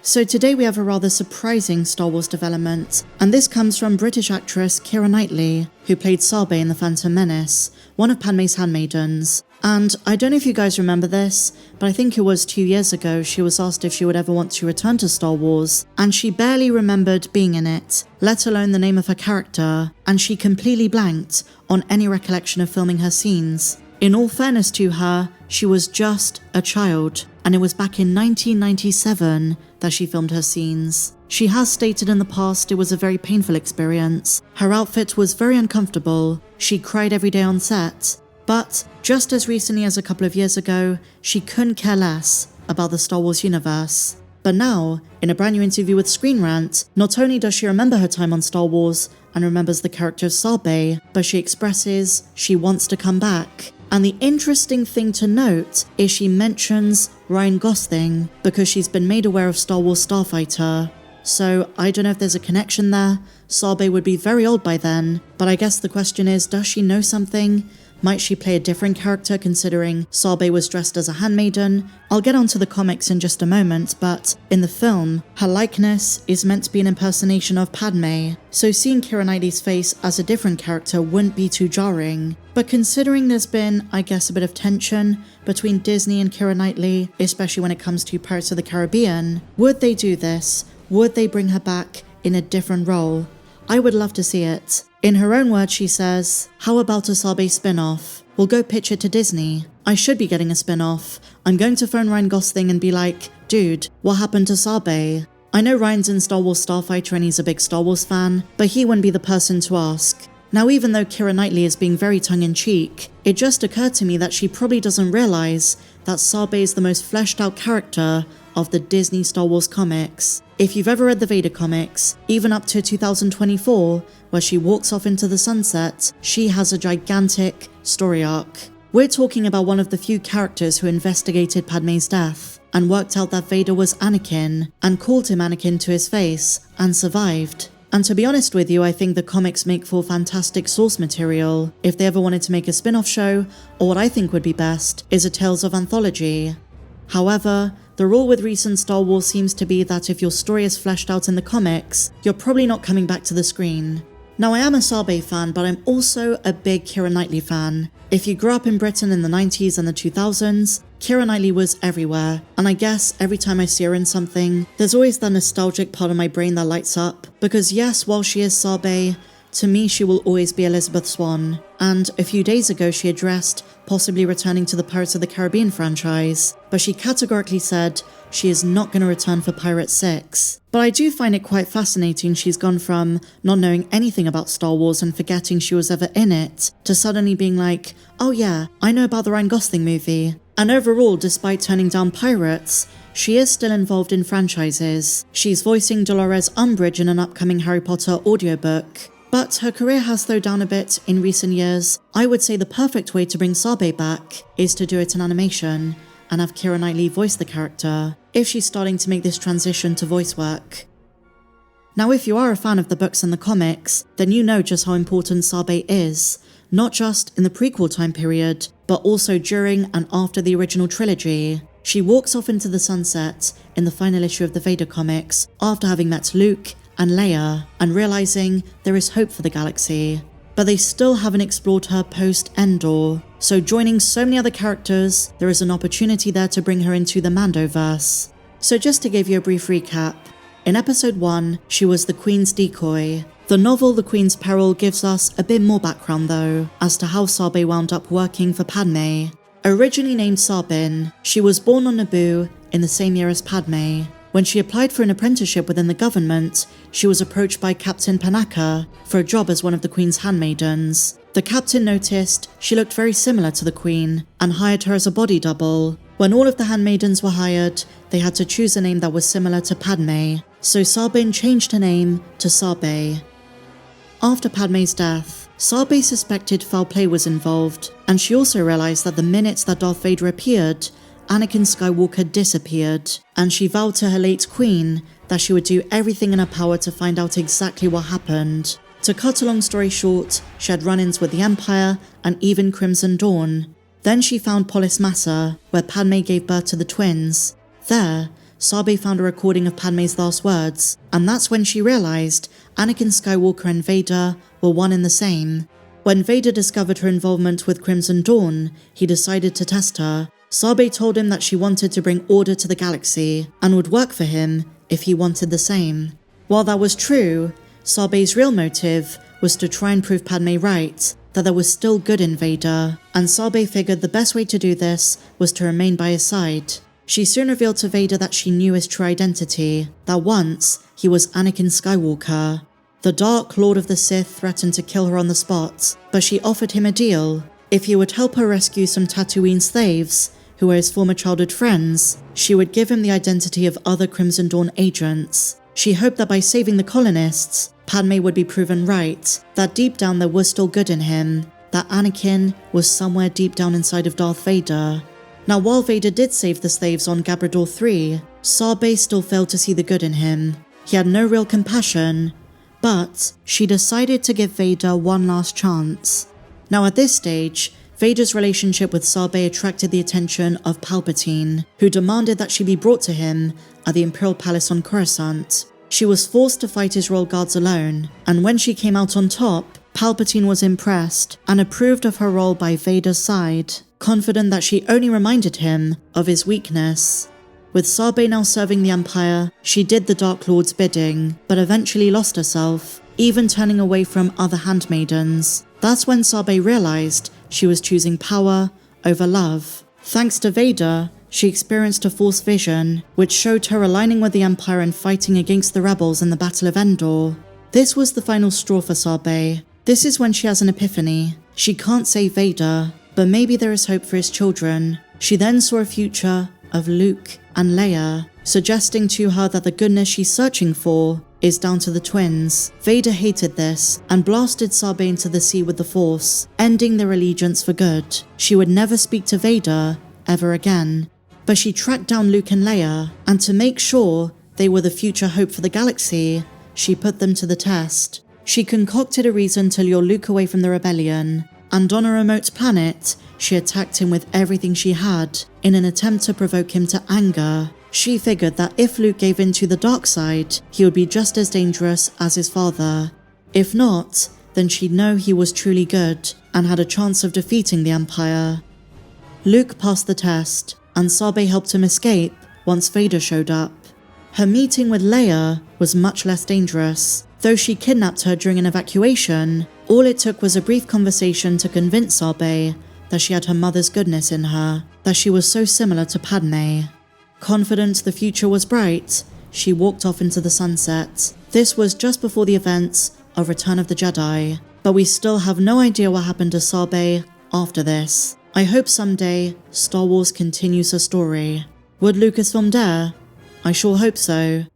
So today we have a rather surprising Star Wars development, and this comes from British actress Keira Knightley, who played Sabe in The Phantom Menace, one of Padme's handmaidens. And I don't know if you guys remember this, but I think it was 2 years ago she was asked if she would ever want to return to Star Wars, and she barely remembered being in it, let alone the name of her character, and she completely blanked on any recollection of filming her scenes. In all fairness to her, she was just a child, and it was back in 1997 that she filmed her scenes. She has stated in the past it was a very painful experience. Her outfit was very uncomfortable, she cried every day on set, but just as recently as a couple of years ago, she couldn't care less about the Star Wars universe. But now, in a brand new interview with Screen Rant, not only does she remember her time on Star Wars and remembers the character of Sabe, but she expresses she wants to come back. And the interesting thing to note is she mentions Ryan Gosling because she's been made aware of Star Wars Starfighter. So I don't know if there's a connection there. Sabe would be very old by then, but I guess the question is, does she know something? Might she play a different character considering Sabe was dressed as a handmaiden? I'll get onto the comics in just a moment, but in the film, her likeness is meant to be an impersonation of Padme, so seeing Keira Knightley's face as a different character wouldn't be too jarring. But considering there's been, I guess, a bit of tension between Disney and Keira Knightley, especially when it comes to Pirates of the Caribbean, would they do this? Would they bring her back in a different role? I would love to see it. In her own words, she says, "How about a Sabe spin-off? We'll go pitch it to Disney. I should be getting a spin-off. I'm going to phone Ryan Gosling and be like, dude, what happened to Sabe? I know Ryan's in Star Wars Starfighter and he's a big Star Wars fan, but he wouldn't be the person to ask." Now, even though Keira Knightley is being very tongue-in-cheek, it just occurred to me that she probably doesn't realize that Sabe is the most fleshed-out character of the Disney Star Wars comics. If you've ever read the Vader comics, even up to 2024, where she walks off into the sunset, she has a gigantic story arc. We're talking about one of the few characters who investigated Padme's death and worked out that Vader was Anakin and called him Anakin to his face and survived. And to be honest with you, I think the comics make for fantastic source material if they ever wanted to make a spin-off show, or what I think would be best is a Tales of Anthology. However, the rule with recent Star Wars seems to be that if your story is fleshed out in the comics, you're probably not coming back to the screen. Now, I am a Sabe fan, but I'm also a big Keira Knightley fan. If you grew up in Britain in the 90s and the 2000s, Keira Knightley was everywhere, and I guess every time I see her in something, there's always that nostalgic part of my brain that lights up, because yes, while she is Sabe, to me she will always be Elizabeth Swann, and a few days ago she addressed possibly returning to the Pirates of the Caribbean franchise, but she categorically said she is not going to return for Pirate 6. But I do find it quite fascinating she's gone from not knowing anything about Star Wars and forgetting she was ever in it, to suddenly being like, oh yeah, I know about the Ryan Gosling movie. And overall, despite turning down Pirates, she is still involved in franchises. She's voicing Dolores Umbridge in an upcoming Harry Potter audiobook. But her career has slowed down a bit in recent years. I would say the perfect way to bring Sabe back is to do it in animation and have Keira Knightley voice the character, if she's starting to make this transition to voice work. Now, if you are a fan of the books and the comics, then you know just how important Sabe is, not just in the prequel time period, but also during and after the original trilogy. She walks off into the sunset in the final issue of the Vader comics after having met Luke and Leia and realizing there is hope for the galaxy. But they still haven't explored her post-Andor, so joining so many other characters, there is an opportunity there to bring her into the Mandoverse. So just to give you a brief recap, in episode 1, she was the Queen's decoy. The novel The Queen's Peril gives us a bit more background though, as to how Sabe wound up working for Padme. Originally named Sabin, she was born on Naboo in the same year as Padme. When she applied for an apprenticeship within the government, she was approached by Captain Panaka for a job as one of the Queen's handmaidens. The captain noticed she looked very similar to the Queen and hired her as a body double. When all of the handmaidens were hired, they had to choose a name that was similar to Padme, so Sabin changed her name to Sabe. After Padme's death, Sabe suspected foul play was involved, and she also realized that the minute that Darth Vader appeared, Anakin Skywalker disappeared, and she vowed to her late queen that she would do everything in her power to find out exactly what happened. To cut a long story short, she had run-ins with the Empire and even Crimson Dawn. Then she found Polis Massa, where Padme gave birth to the twins. There, Sabe found a recording of Padme's last words, and that's when she realized Anakin Skywalker and Vader were one and the same. When Vader discovered her involvement with Crimson Dawn, he decided to test her. Sabe told him that she wanted to bring order to the galaxy and would work for him if he wanted the same. While that was true, Sabe's real motive was to try and prove Padme right, that there was still good in Vader, and Sabe figured the best way to do this was to remain by his side. She soon revealed to Vader that she knew his true identity, that once he was Anakin Skywalker. The Dark Lord of the Sith threatened to kill her on the spot, but she offered him a deal. If he would help her rescue some Tatooine slaves, who were his former childhood friends, she would give him the identity of other Crimson Dawn agents. She hoped that by saving the colonists, Padme would be proven right, that deep down there was still good in him, that Anakin was somewhere deep down inside of Darth Vader. Now, while Vader did save the slaves on Gabrador 3, Sabe still failed to see the good in him. He had no real compassion, but she decided to give Vader one last chance. Now at this stage, Vader's relationship with Sabe attracted the attention of Palpatine, who demanded that she be brought to him at the Imperial Palace on Coruscant. She was forced to fight his royal guards alone, and when she came out on top, Palpatine was impressed and approved of her role by Vader's side, confident that she only reminded him of his weakness. With Sabe now serving the Empire, she did the Dark Lord's bidding, but eventually lost herself, even turning away from other handmaidens. That's when Sabe realized she was choosing power over love. Thanks to Vader, she experienced a Force vision, which showed her aligning with the Empire and fighting against the rebels in the Battle of Endor. This was the final straw for Sabe. This is when she has an epiphany. She can't save Vader, but maybe there is hope for his children. She then saw a future of Luke and Leia, suggesting to her that the goodness she's searching for is down to the twins. Vader hated this and blasted Sabe into the sea with the Force, ending their allegiance for good. She would never speak to Vader ever again. But she tracked down Luke and Leia, and to make sure they were the future hope for the galaxy, she put them to the test. She concocted a reason to lure Luke away from the rebellion, and on a remote planet, she attacked him with everything she had in an attempt to provoke him to anger. She figured that if Luke gave in to the dark side, he would be just as dangerous as his father. If not, then she'd know he was truly good and had a chance of defeating the Empire. Luke passed the test, and Sabe helped him escape once Vader showed up. Her meeting with Leia was much less dangerous. Though she kidnapped her during an evacuation, all it took was a brief conversation to convince Sabe that she had her mother's goodness in her, that she was so similar to Padme. Confident the future was bright, she walked off into the sunset. This was just before the events of Return of the Jedi, but we still have no idea what happened to Sabe after this. I hope someday Star Wars continues her story. Would Lucasfilm dare? I sure hope so.